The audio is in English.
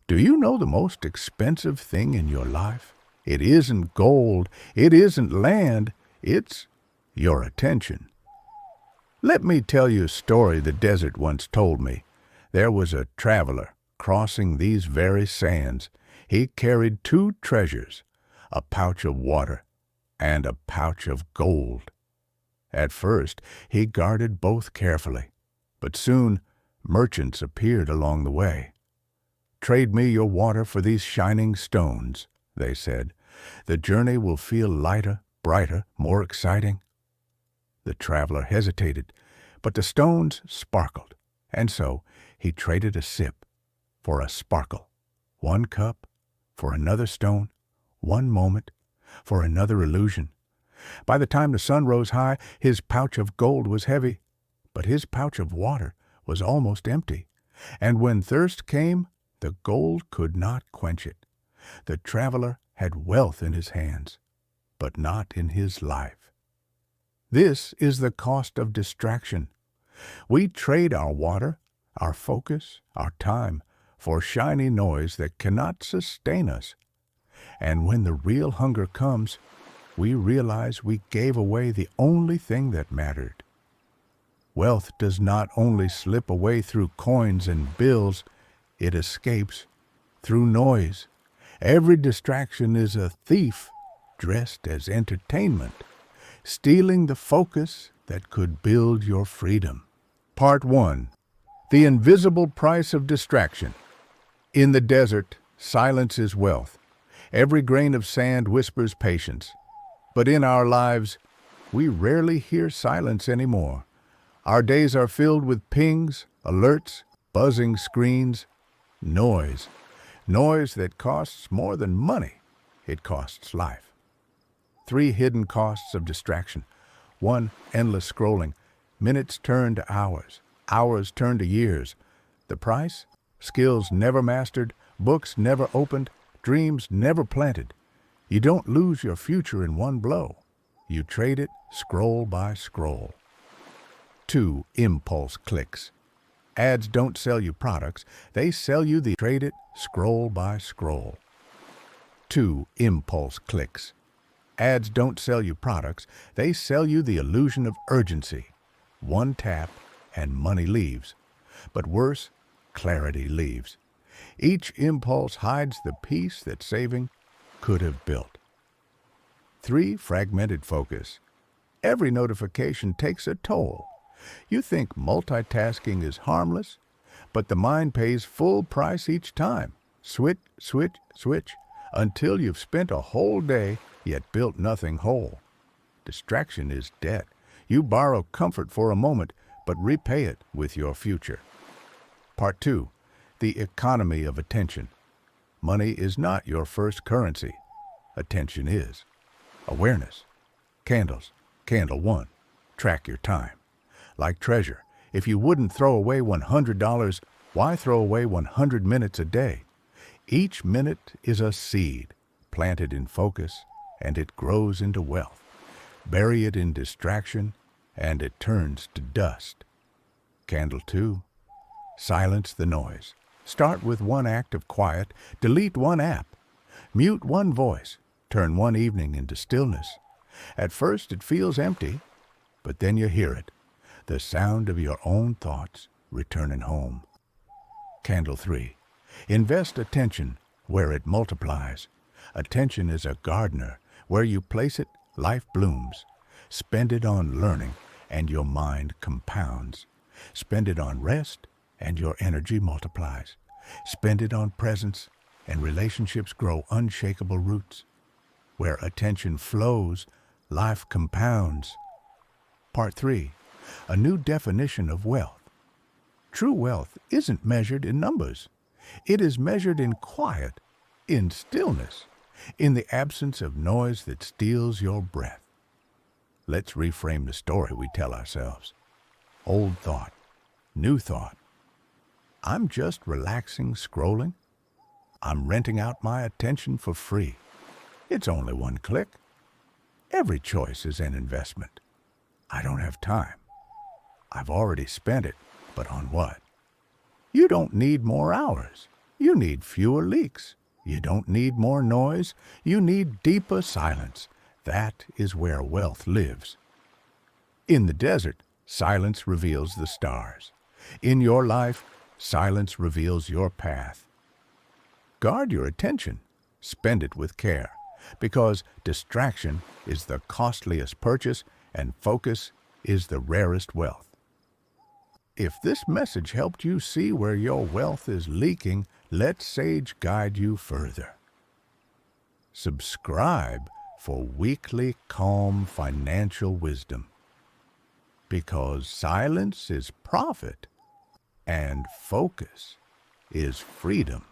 Do you know the most expensive thing in your life? It isn't gold, it isn't land, it's your attention. Let me tell you a story the desert once told me. There was a traveler crossing these very sands. He carried two treasures, a pouch of water and a pouch of gold. At first, he guarded both carefully, but soon merchants appeared along the way. "Trade me your water for these shining stones," they said. "The journey will feel lighter, brighter, more exciting." The traveler hesitated, but the stones sparkled, and so he traded a sip for a sparkle, one cup for another stone, one moment for another illusion. By the time the sun rose high, his pouch of gold was heavy, but his pouch of water was almost empty. And when thirst came, the gold could not quench it. The traveler had wealth in his hands, but not in his life. This is the cost of distraction. We trade our water, our focus, our time for shiny noise that cannot sustain us. And when the real hunger comes, we realize we gave away the only thing that mattered. Wealth does not only slip away through coins and bills, it escapes through noise. Every distraction is a thief dressed as entertainment, stealing the focus that could build your freedom. Part 1. The invisible price of distraction. In the desert, silence is wealth. Every grain of sand whispers patience. But in our lives, we rarely hear silence anymore. Our days are filled with pings, alerts, buzzing screens, noise. Noise that costs more than money. It costs life. 3 hidden costs of distraction. 1, endless scrolling. Minutes turn to hours. Hours turn to years. The price? Skills never mastered, books never opened, dreams never planted. You don't lose your future in one blow. You trade it scroll by scroll. 2, impulse clicks. Ads don't sell you products, they sell you the trade it scroll by scroll. 2, impulse clicks. Ads don't sell you products, they sell you the illusion of urgency. One tap and money leaves. But worse, clarity leaves. Each impulse hides the peace that saving could have built. 3, fragmented focus. Every notification takes a toll. You think multitasking is harmless, but the mind pays full price each time. Switch, switch, switch, until you've spent a whole day yet built nothing whole. Distraction is debt. You borrow comfort for a moment, but repay it with your future. Part 2. The economy of attention. Money is not your first currency. Attention is. Awareness. Candles. Candle 1. Track your time. Like treasure, if you wouldn't throw away $100, why throw away 100 minutes a day? Each minute is a seed, planted in focus, and it grows into wealth. Bury it in distraction, and it turns to dust. Candle 2. Silence the noise. Start with 1 act of quiet, delete 1 app, mute 1 voice, turn 1 evening into stillness. At first it feels empty, but then you hear it, the sound of your own thoughts returning home. Candle 3. Invest attention where it multiplies. Attention is a gardener. Where you place it, life blooms. Spend it on learning, and your mind compounds. Spend it on rest, and your energy multiplies. Spend it on presence, and relationships grow unshakable roots. Where attention flows, life compounds. Part 3. A new definition of wealth. True wealth isn't measured in numbers. It is measured in quiet, in stillness, in the absence of noise that steals your breath. Let's reframe the story we tell ourselves. Old thought, new thought. I'm just relaxing, scrolling. I'm renting out my attention for free. It's only 1 click. Every choice is an investment. I don't have time. I've already spent it, but on what? You don't need more hours. You need fewer leaks. You don't need more noise. You need deeper silence. That is where wealth lives. In the desert, silence reveals the stars. In your life, silence reveals your path. Guard your attention. Spend it with care, because distraction is the costliest purchase and focus is the rarest wealth. If this message helped you see where your wealth is leaking, let Sage guide you further. Subscribe for weekly calm financial wisdom, because silence is profit and focus is freedom.